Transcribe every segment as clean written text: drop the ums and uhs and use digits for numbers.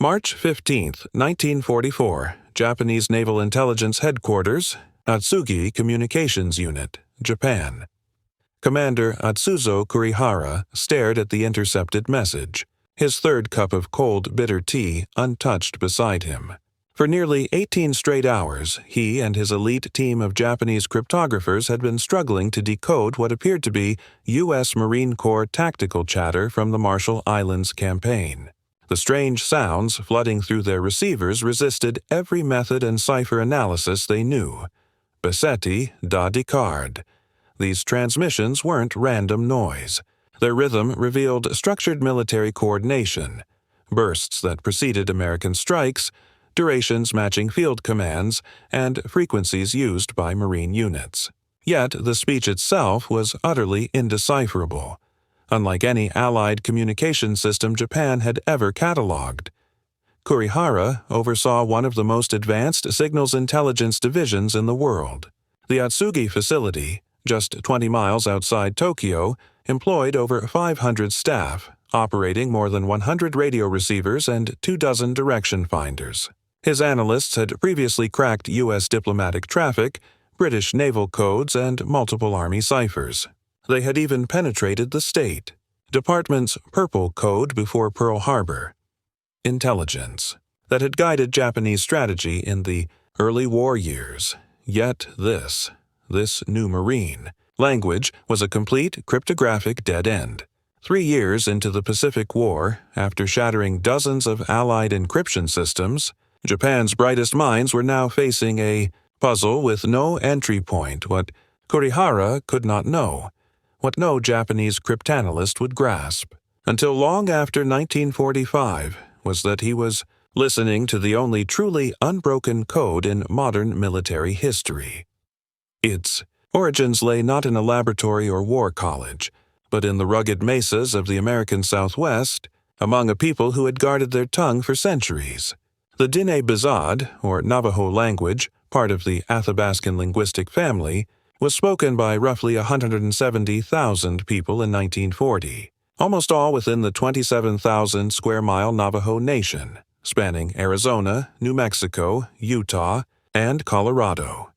March 15, 1944, Japanese Naval Intelligence Headquarters, Atsugi Communications Unit, Japan. Commander Atsuzo Kurihara stared at the intercepted message, his third cup of cold, bitter tea untouched beside him. For nearly 18 straight hours, he and his elite team of Japanese cryptographers had been struggling to decode what appeared to be U.S. Marine Corps tactical chatter from the Marshall Islands campaign. The strange sounds flooding through their receivers resisted every method and cipher analysis they knew. Besetti da decode. These transmissions weren't random noise. Their rhythm revealed structured military coordination, bursts that preceded American strikes, durations matching field commands, and frequencies used by Marine units. Yet the speech itself was utterly indecipherable, unlike any Allied communication system Japan had ever catalogued. Kurihara oversaw one of the most advanced signals intelligence divisions in the world. The Atsugi facility, just 20 miles outside Tokyo, employed over 500 staff, operating more than 100 radio receivers and 24 direction finders. His analysts had previously cracked U.S. diplomatic traffic, British naval codes, and multiple Army ciphers. They had even penetrated the State Department's Purple Code before Pearl Harbor. Intelligence that had guided Japanese strategy in the early war years. Yet this new Marine language was a complete cryptographic dead end. 3 years into the Pacific War, after shattering dozens of Allied encryption systems, Japan's brightest minds were now facing a puzzle with no entry point, what Kurihara could not know, what no Japanese cryptanalyst would grasp, until long after 1945, was that he was listening to the only truly unbroken code in modern military history. Its origins lay not in a laboratory or war college, but in the rugged mesas of the American Southwest, among a people who had guarded their tongue for centuries. The Diné Bizad, or Navajo language, part of the Athabascan linguistic family, was spoken by roughly 170,000 people in 1940, almost all within the 27,000 square-mile Navajo Nation, spanning Arizona, New Mexico, Utah, and Colorado.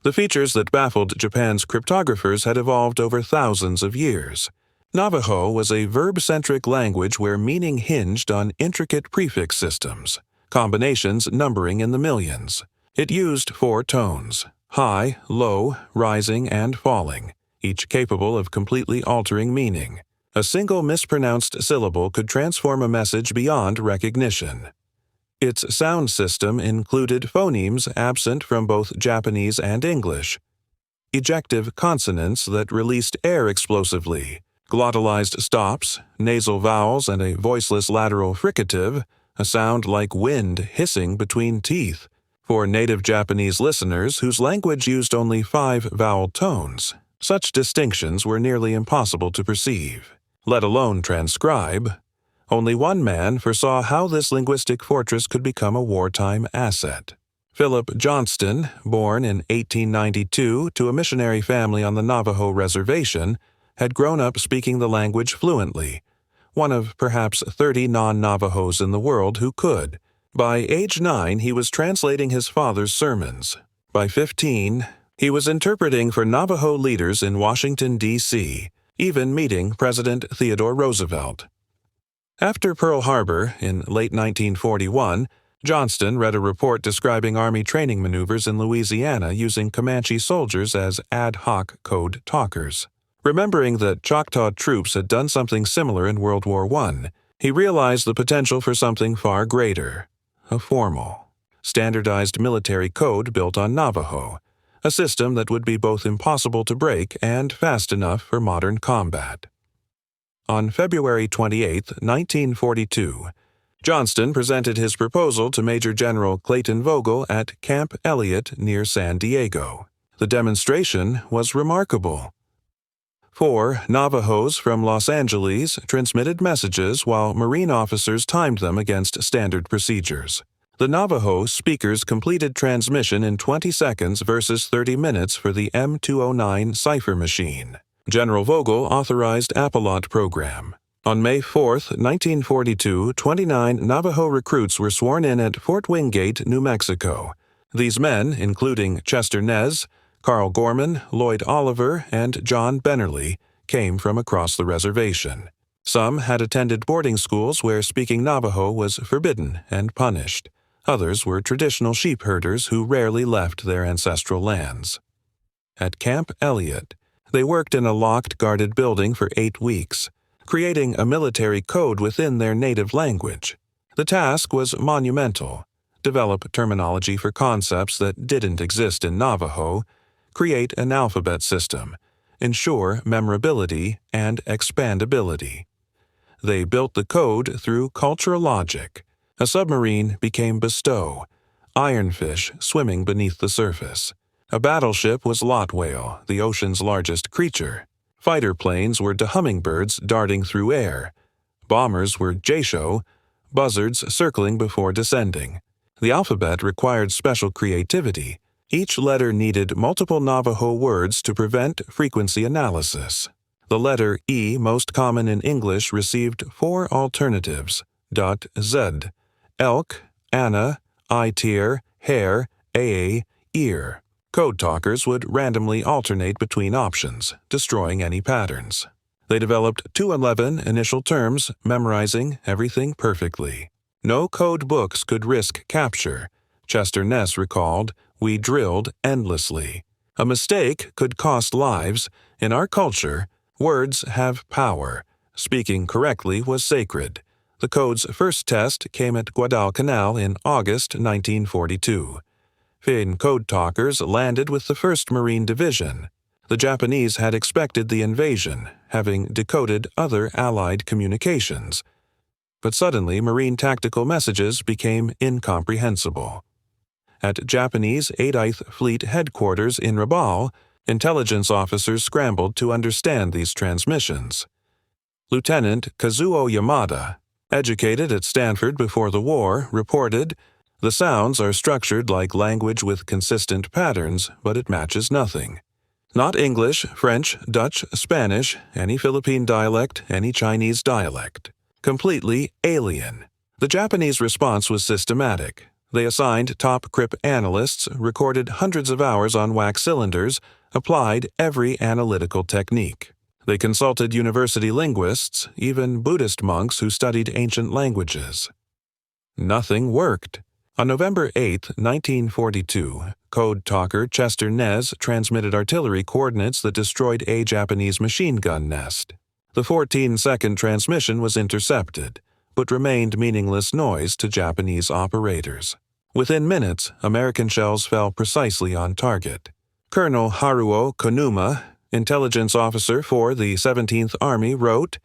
The features that baffled Japan's cryptographers had evolved over thousands of years. Navajo was a verb-centric language where meaning hinged on intricate prefix systems, combinations numbering in the millions. It used 4 tones: high, low, rising, and falling, each capable of completely altering meaning. A single mispronounced syllable could transform a message beyond recognition. Its sound system included phonemes absent from both Japanese and English, ejective consonants that released air explosively, glottalized stops, nasal vowels, and a voiceless lateral fricative, a sound like wind hissing between teeth. For native Japanese listeners whose language used only 5 vowel tones, such distinctions were nearly impossible to perceive, let alone transcribe. Only one man foresaw how this linguistic fortress could become a wartime asset. Philip Johnston, born in 1892 to a missionary family on the Navajo reservation, had grown up speaking the language fluently, one of perhaps 30 non-Navajos in the world who could. By age 9, he was translating his father's sermons. By 15, he was interpreting for Navajo leaders in Washington, D.C., even meeting President Theodore Roosevelt. After Pearl Harbor, in late 1941, Johnston read a report describing Army training maneuvers in Louisiana using Comanche soldiers as ad hoc code talkers. Remembering that Choctaw troops had done something similar in World War I, he realized the potential for something far greater: a formal, standardized military code built on Navajo, a system that would be both impossible to break and fast enough for modern combat. On February 28, 1942, Johnston presented his proposal to Major General Clayton Vogel at Camp Elliott near San Diego. The demonstration was remarkable. 4 Navajos from Los Angeles transmitted messages while Marine officers timed them against standard procedures. The Navajo speakers completed transmission in 20 seconds versus 30 minutes for the M209 cipher machine. General Vogel authorized Apollo program. On May 4, 1942, 29 Navajo recruits were sworn in at Fort Wingate, New Mexico. These men, including Chester Nez, Carl Gorman, Lloyd Oliver, and John Bennerly, came from across the reservation. Some had attended boarding schools where speaking Navajo was forbidden and punished. Others were traditional sheep herders who rarely left their ancestral lands. At Camp Elliott, they worked in a locked, guarded building for 8 weeks, creating a military code within their native language. The task was monumental: develop terminology for concepts that didn't exist in Navajo, create an alphabet system, ensure memorability and expandability. They built the code through cultural logic. A submarine became bestow, ironfish swimming beneath the surface. A battleship was lot whale, the ocean's largest creature. Fighter planes were hummingbirds darting through air. Bombers were jaysho, buzzards circling before descending. The alphabet required special creativity. Each letter needed multiple Navajo words to prevent frequency analysis. The letter E, most common in English, received 4 alternatives: .z, elk, Anna, I-tier, hair, aa, ear. Code talkers would randomly alternate between options, destroying any patterns. They developed 211 initial terms, memorizing everything perfectly. No code books could risk capture. Chester Ness recalled, "We drilled endlessly. A mistake could cost lives. In our culture, words have power. Speaking correctly was sacred." The code's first test came at Guadalcanal in August 1942. Finn code talkers landed with the 1st Marine Division. The Japanese had expected the invasion, having decoded other Allied communications. But suddenly, Marine tactical messages became incomprehensible. At Japanese 8th Fleet headquarters in Rabaul, intelligence officers scrambled to understand these transmissions. Lieutenant Kazuo Yamada, educated at Stanford before the war, reported, "The sounds are structured like language with consistent patterns, but it matches nothing. Not English, French, Dutch, Spanish, any Philippine dialect, any Chinese dialect. Completely alien." The Japanese response was systematic. They assigned top cryptanalysts, recorded hundreds of hours on wax cylinders, applied every analytical technique. They consulted university linguists, even Buddhist monks who studied ancient languages. Nothing worked. On November 8, 1942, code talker Chester Nez transmitted artillery coordinates that destroyed a Japanese machine gun nest. The 14-second transmission was intercepted, but remained meaningless noise to Japanese operators. Within minutes, American shells fell precisely on target. Colonel Haruo Konuma, intelligence officer for the 17th Army, wrote,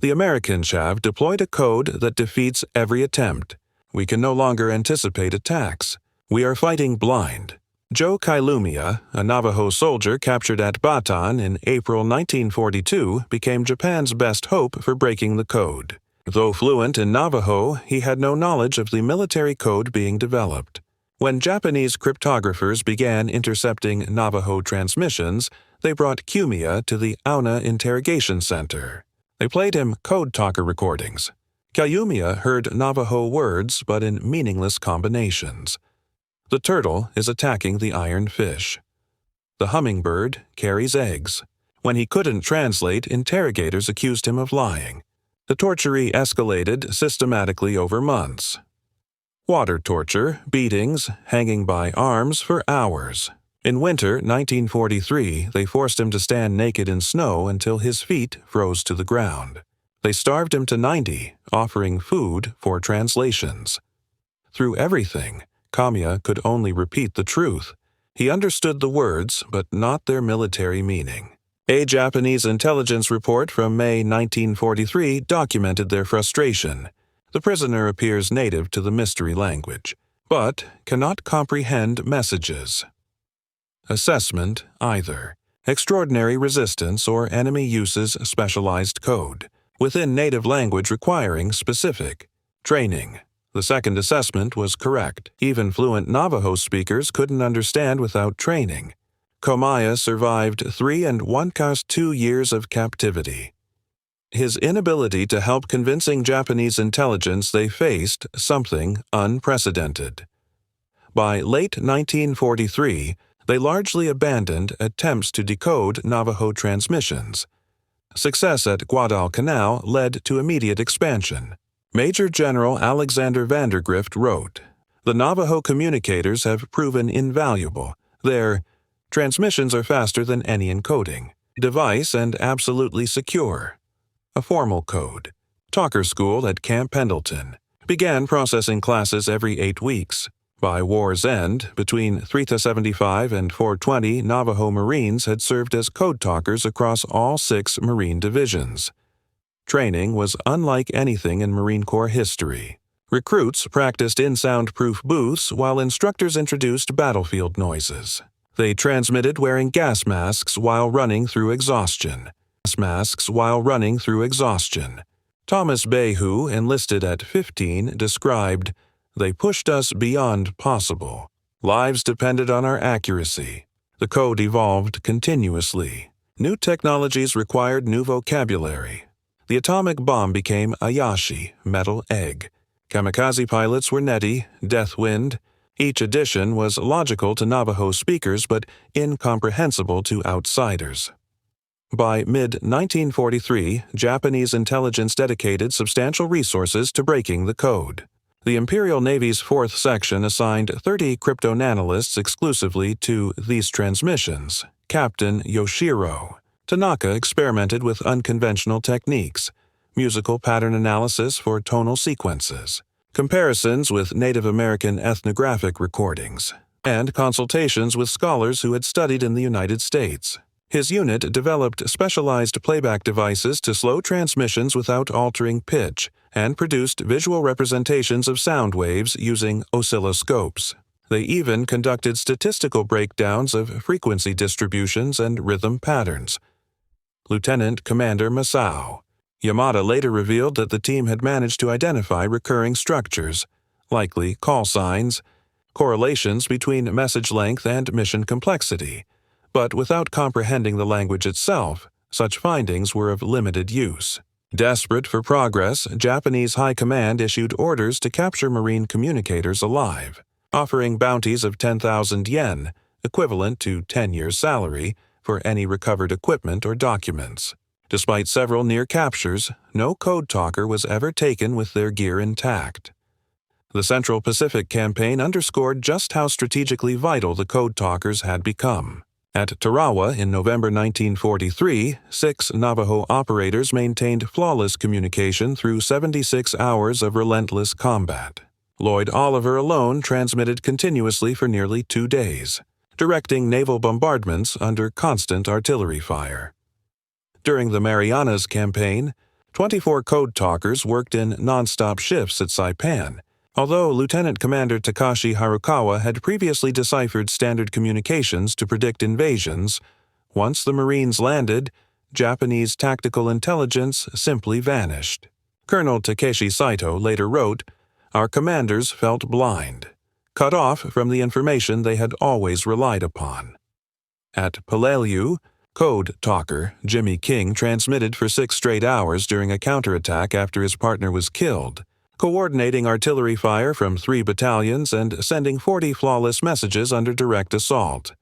"The American chav deployed a code that defeats every attempt. We can no longer anticipate attacks. We are fighting blind." Joe Kailumia, a Navajo soldier captured at Bataan in April 1942, became Japan's best hope for breaking the code. Though fluent in Navajo, he had no knowledge of the military code being developed. When Japanese cryptographers began intercepting Navajo transmissions, they brought Kumia to the Auna Interrogation Center. They played him code talker recordings. Kailumia heard Navajo words, but in meaningless combinations. The turtle is attacking the iron fish. The hummingbird carries eggs. When he couldn't translate, interrogators accused him of lying. The torturee escalated systematically over months. Water torture, beatings, hanging by arms for hours. In winter 1943, they forced him to stand naked in snow until his feet froze to the ground. They starved him to 90, offering food for translations. Through everything, Kamiya could only repeat the truth. He understood the words, but not their military meaning. A Japanese intelligence report from May 1943 documented their frustration. The prisoner appears native to the mystery language, but cannot comprehend messages. Assessment, either. Extraordinary resistance or enemy uses specialized code, within native language requiring specific training. The second assessment was correct. Even fluent Navajo speakers couldn't understand without training. Komaya survived 3 1/2 years of captivity. his inability to help convincing Japanese intelligence they faced something unprecedented. By late 1943, they largely abandoned attempts to decode Navajo transmissions. Success at Guadalcanal led to immediate expansion. Major General Alexander Vandergrift wrote, "The Navajo communicators have proven invaluable. Their transmissions are faster than any encoding device and absolutely secure." A formal code. Talker School at Camp Pendleton began processing classes every 8 weeks. By war's end, between 375 and 420 Navajo Marines had served as code talkers across all 6 Marine divisions. Training was unlike anything in Marine Corps history. Recruits practiced in soundproof booths while instructors introduced battlefield noises. They transmitted wearing gas masks while running through exhaustion. Thomas Bayhu, enlisted at 15, described, "They pushed us beyond possible. Lives depended on our accuracy." The code evolved continuously. New technologies required new vocabulary. The atomic bomb became Ayashi, metal egg. Kamikaze pilots were neti, death wind. Each addition was logical to Navajo speakers but incomprehensible to outsiders. By mid-1943, Japanese intelligence dedicated substantial resources to breaking the code. The Imperial Navy's 4th Section assigned 30 cryptanalysts exclusively to these transmissions. Captain Yoshiro Tanaka experimented with unconventional techniques, musical pattern analysis for tonal sequences, comparisons with Native American ethnographic recordings, and consultations with scholars who had studied in the United States. His unit developed specialized playback devices to slow transmissions without altering pitch and produced visual representations of sound waves using oscilloscopes. They even conducted statistical breakdowns of frequency distributions and rhythm patterns. Lieutenant Commander Masao Yamada later revealed that the team had managed to identify recurring structures, likely call signs, correlations between message length and mission complexity, but without comprehending the language itself, such findings were of limited use. Desperate for progress, Japanese High Command issued orders to capture Marine communicators alive, offering bounties of 10,000 yen, equivalent to 10 years' salary, for any recovered equipment or documents. Despite several near captures, no code talker was ever taken with their gear intact. The Central Pacific Campaign underscored just how strategically vital the code talkers had become. At Tarawa in November 1943, 6 Navajo operators maintained flawless communication through 76 hours of relentless combat. Lloyd Oliver alone transmitted continuously for nearly 2 days, directing naval bombardments under constant artillery fire. During the Marianas Campaign, 24 code talkers worked in non-stop shifts at Saipan, although Lieutenant Commander Takashi Harukawa had previously deciphered standard communications to predict invasions. Once the Marines landed, Japanese tactical intelligence simply vanished. Colonel Takeshi Saito later wrote, "Our commanders felt blind, cut off from the information they had always relied upon." At Peleliu, code talker Jimmy King transmitted for 6 straight hours during a counterattack after his partner was killed, coordinating artillery fire from 3 battalions and sending 40 flawless messages under direct assault.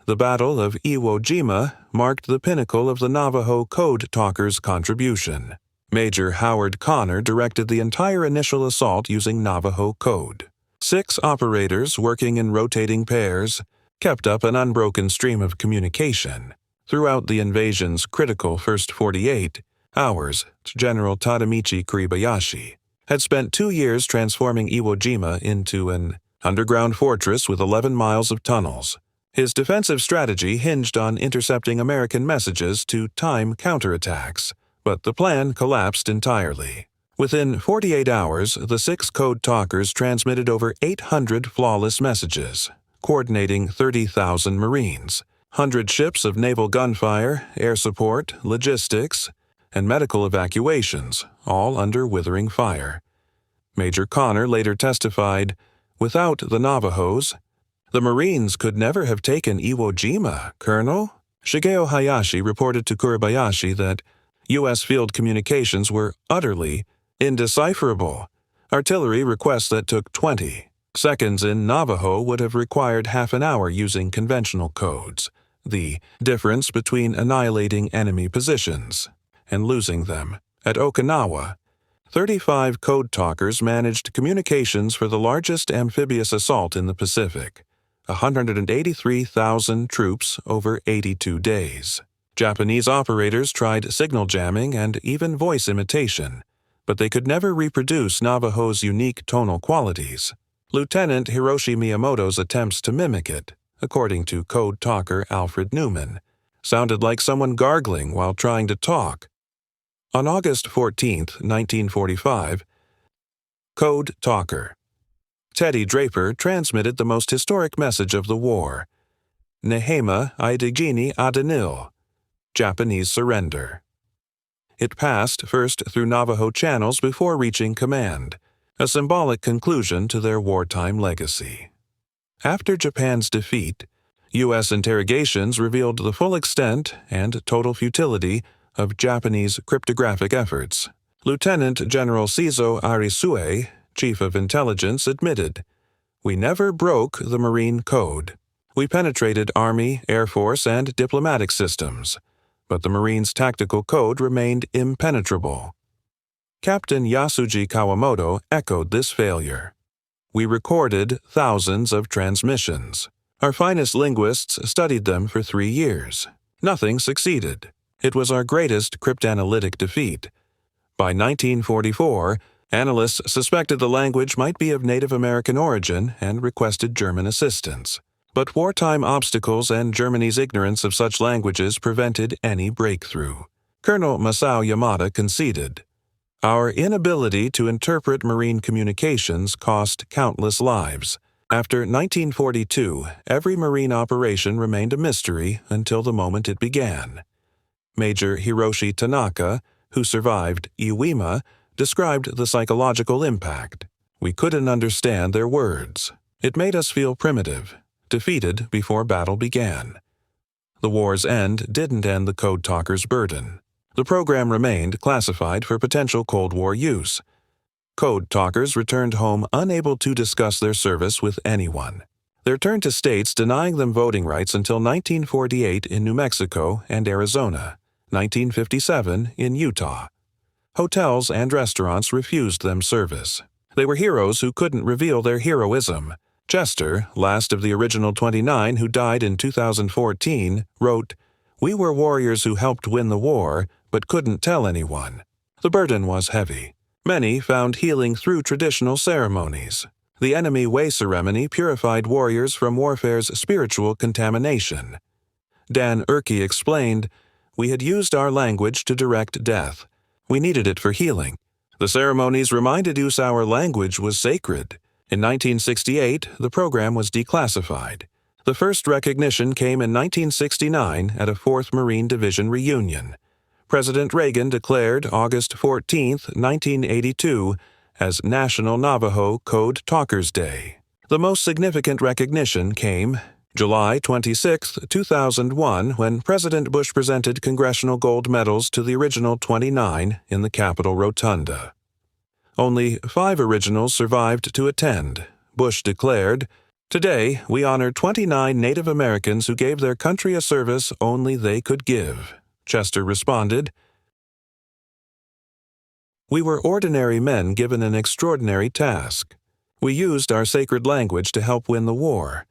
The Battle of Iwo Jima marked the pinnacle of the Navajo Code Talkers' contribution. Major Howard Connor directed the entire initial assault using Navajo code. 6 operators, working in rotating pairs, kept up an unbroken stream of communication. Throughout the invasion's critical first 48 hours, General Tadamichi Kuribayashi had spent 2 years transforming Iwo Jima into an underground fortress with 11 miles of tunnels. His defensive strategy hinged on intercepting American messages to time counterattacks, but the plan collapsed entirely. Within 48 hours, the 6 code talkers transmitted over 800 flawless messages, coordinating 30,000 Marines, 100 ships of naval gunfire, air support, logistics, and medical evacuations, all under withering fire. Major Connor later testified, "Without the Navajos, the Marines could never have taken Iwo Jima, Colonel." Shigeo Hayashi reported to Kuribayashi that U.S. field communications were utterly indecipherable. Artillery requests that took 20 seconds in Navajo would have required half an hour using conventional codes, the difference between annihilating enemy positions and losing them. At Okinawa, 35 code talkers managed communications for the largest amphibious assault in the Pacific, 183,000 troops over 82 days. Japanese operators tried signal jamming and even voice imitation, but they could never reproduce Navajo's unique tonal qualities. Lieutenant Hiroshi Miyamoto's attempts to mimic it, according to code talker Alfred Newman, sounded like someone gargling while trying to talk. On August 14, 1945, Code Talker Teddy Draper transmitted the most historic message of the war, Nehema Idigini Adanil, Japanese surrender. It passed first through Navajo channels before reaching command, a symbolic conclusion to their wartime legacy. After Japan's defeat, U.S. interrogations revealed the full extent and total futility of Japanese cryptographic efforts. Lieutenant General Seizo Arisue, Chief of Intelligence, admitted, "We never broke the Marine Code. We penetrated Army, Air Force, and diplomatic systems, but the Marines' tactical code remained impenetrable." Captain Yasuji Kawamoto echoed this failure. "We recorded thousands of transmissions. Our finest linguists studied them for 3 years. Nothing succeeded. It was our greatest cryptanalytic defeat. By 1944, analysts suspected the language might be of Native American origin and requested German assistance. But wartime obstacles and Germany's ignorance of such languages prevented any breakthrough." Colonel Masao Yamada conceded, "Our inability to interpret Marine communications cost countless lives. After 1942, every Marine operation remained a mystery until the moment it began." Major Hiroshi Tanaka, who survived Iwima, described the psychological impact. "We couldn't understand their words. It made us feel primitive, defeated before battle began." The war's end didn't end the code talkers' burden. The program remained classified for potential Cold War use. Code talkers returned home unable to discuss their service with anyone. They returned to states denying them voting rights until 1948 in New Mexico and Arizona, 1957 in Utah. Hotels and restaurants refused them service. They were heroes who couldn't reveal their heroism. Chester, last of the original 29 who died in 2014, wrote, "We were warriors who helped win the war, but couldn't tell anyone." The burden was heavy. Many found healing through traditional ceremonies. The enemy way ceremony purified warriors from warfare's spiritual contamination. Dan Urke explained, "We had used our language to direct death. We needed it for healing. The ceremonies reminded us our language was sacred." In 1968, the program was declassified. The first recognition came in 1969 at a 4th Marine Division reunion. President Reagan declared August 14, 1982, as National Navajo Code Talkers Day. The most significant recognition came July 26, 2001, when President Bush presented Congressional Gold Medals to the original 29 in the Capitol Rotunda. Only 5 originals survived to attend. Bush declared, "Today, we honor 29 Native Americans who gave their country a service only they could give." Chester responded, "We were ordinary men given an extraordinary task. We used our sacred language to help win the war.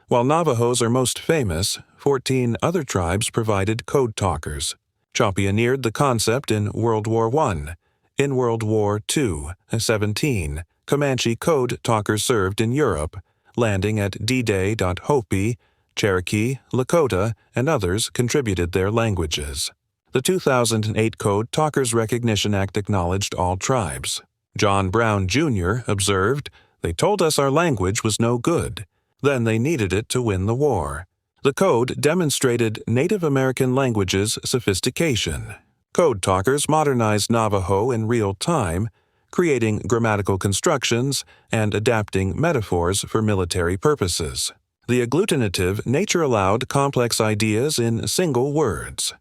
While Navajos are most famous, 14 other tribes provided code talkers, championeered the concept in World War I. In World War II, 17, Comanche code talkers served in Europe, landing at D-Day. Hopi, Cherokee, Lakota, and others contributed their languages. The 2008 Code Talkers Recognition Act acknowledged all tribes. John Brown, Jr. observed, "They told us our language was no good. Then they needed it to win the war." The code demonstrated Native American languages' sophistication. Code talkers modernized Navajo in real time, creating grammatical constructions and adapting metaphors for military purposes. The agglutinative nature allowed complex ideas in single words.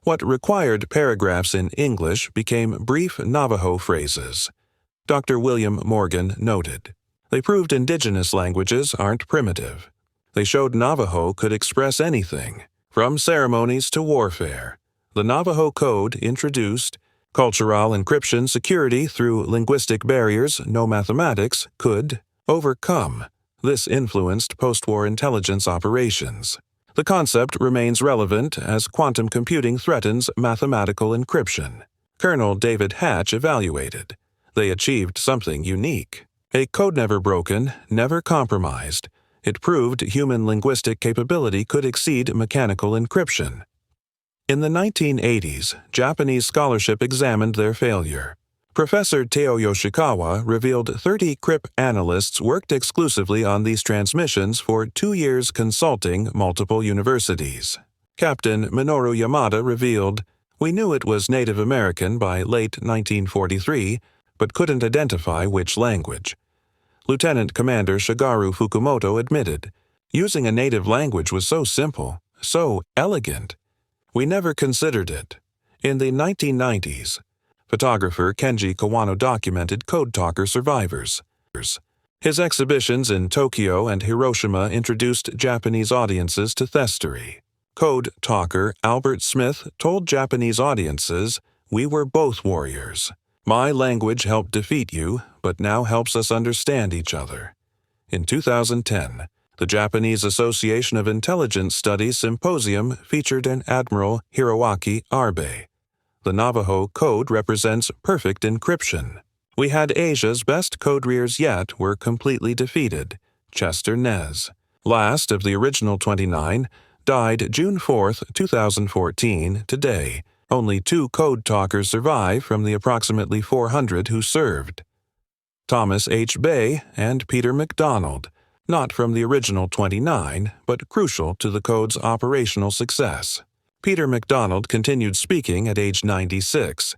What required paragraphs in English became brief Navajo phrases. Dr. William Morgan noted, "They proved indigenous languages aren't primitive. They showed Navajo could express anything, from ceremonies to warfare. The Navajo Code introduced cultural encryption security through linguistic barriers no mathematics could overcome. This influenced post-war intelligence operations. The concept remains relevant as quantum computing threatens mathematical encryption." Colonel David Hatch evaluated. They achieved something unique. A code never broken, never compromised. It proved human linguistic capability could exceed mechanical encryption. In the 1980s, Japanese scholarship examined their failure. Professor Teo Yoshikawa revealed 30 cryptanalysts worked exclusively on these transmissions for 2 years consulting multiple universities. Captain Minoru Yamada revealed, "We knew it was Native American by late 1943, but couldn't identify which language." Lieutenant Commander Shigeru Fukumoto admitted, "Using a native language was so simple, so elegant. We never considered it." In the 1990s, photographer Kenji Kawano documented Code Talker survivors. His exhibitions in Tokyo and Hiroshima introduced Japanese audiences to thestory. Code Talker Albert Smith told Japanese audiences, "We were both warriors. My language helped defeat you, but now helps us understand each other." In 2010, the Japanese Association of Intelligence Studies Symposium featured an Admiral Hiroaki Arbe. The Navajo Code represents perfect encryption. "We had Asia's best code readers yet were completely defeated." Chester Nez, last of the original 29, died June 4, 2014, today. Only 2 code talkers survive from the approximately 400 who served. Thomas H. Bay and Peter MacDonald, not from the original 29, but crucial to the code's operational success. Peter MacDonald continued speaking at age 96.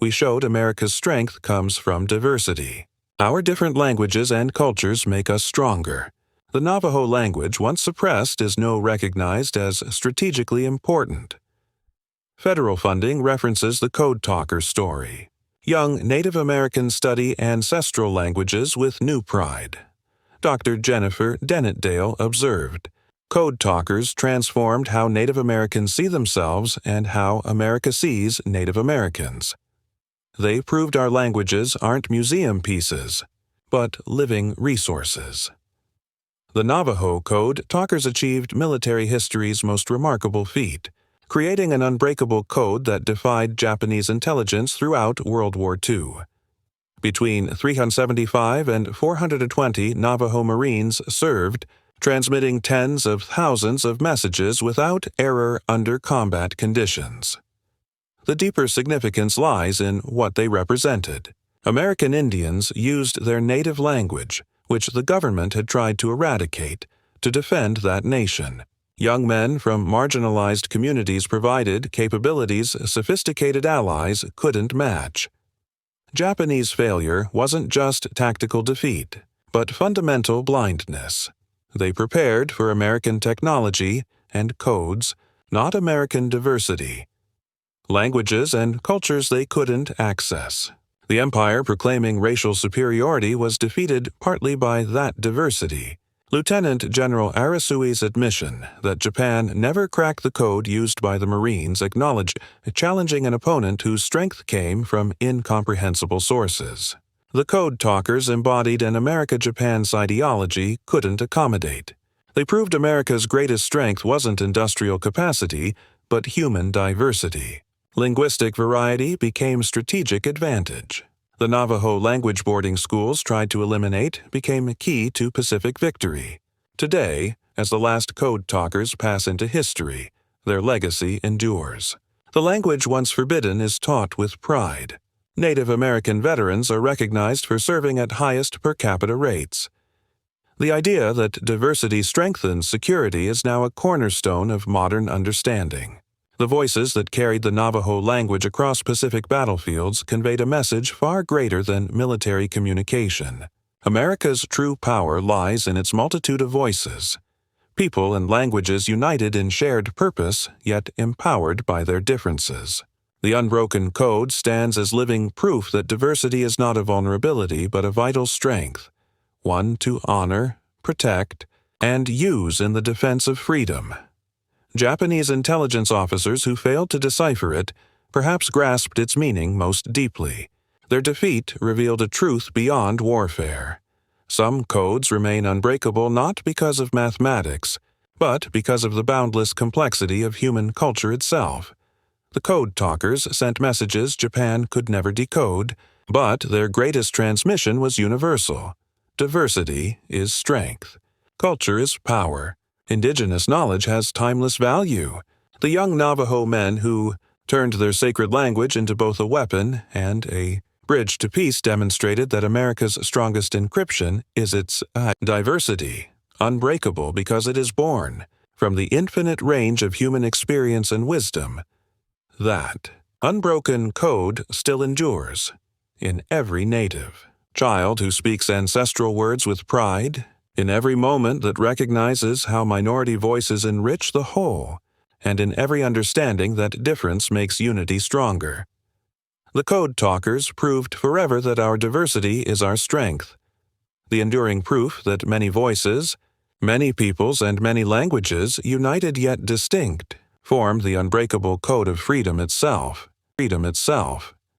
"We showed America's strength comes from diversity. Our different languages and cultures make us stronger. The Navajo language, once suppressed, is now recognized as strategically important." Federal funding references the Code Talker story. Young Native Americans study ancestral languages with new pride. Dr. Jennifer Dennett-Dale observed, "Code Talkers transformed how Native Americans see themselves and how America sees Native Americans. They proved our languages aren't museum pieces, but living resources." The Navajo Code Talkers achieved military history's most remarkable feat, creating an unbreakable code that defied Japanese intelligence throughout World War II. Between 375 and 420 Navajo Marines served, transmitting tens of thousands of messages without error under combat conditions. The deeper significance lies in what they represented. American Indians used their native language, which the government had tried to eradicate, to defend that nation. Young men from marginalized communities provided capabilities sophisticated allies couldn't match. Japanese failure wasn't just tactical defeat, but fundamental blindness. They prepared for American technology and codes, not American diversity. Languages and cultures they couldn't access. The empire proclaiming racial superiority was defeated partly by that diversity. Lieutenant General Arisue's admission that Japan never cracked the code used by the Marines acknowledged challenging an opponent whose strength came from incomprehensible sources. The Code Talkers embodied an America-Japan's ideology couldn't accommodate. They proved America's greatest strength wasn't industrial capacity, but human diversity. Linguistic variety became strategic advantage. The Navajo language boarding schools tried to eliminate became key to Pacific victory. Today, as the last Code Talkers pass into history, their legacy endures. The language once forbidden is taught with pride. Native American veterans are recognized for serving at highest per capita rates. The idea that diversity strengthens security is now a cornerstone of modern understanding. The voices that carried the Navajo language across Pacific battlefields conveyed a message far greater than military communication. America's true power lies in its multitude of voices. People and languages united in shared purpose, yet empowered by their differences. The unbroken code stands as living proof that diversity is not a vulnerability but a vital strength, one to honor, protect, and use in the defense of freedom. Japanese intelligence officers who failed to decipher it perhaps grasped its meaning most deeply. Their defeat revealed a truth beyond warfare. Some codes remain unbreakable not because of mathematics, but because of the boundless complexity of human culture itself. The Code Talkers sent messages Japan could never decode, but their greatest transmission was universal. Diversity is strength. Culture is power. Indigenous knowledge has timeless value. The young Navajo men who turned their sacred language into both a weapon and a bridge to peace demonstrated that America's strongest encryption is its diversity, unbreakable because it is born from the infinite range of human experience and wisdom. That unbroken code still endures in every native child who speaks ancestral words with pride, in every moment that recognizes how minority voices enrich the whole, and in every understanding that difference makes unity stronger. The Code Talkers proved forever that our diversity is our strength, the enduring proof that many voices, many peoples, and many languages, united yet distinct, form the unbreakable code of freedom itself. Freedom itself.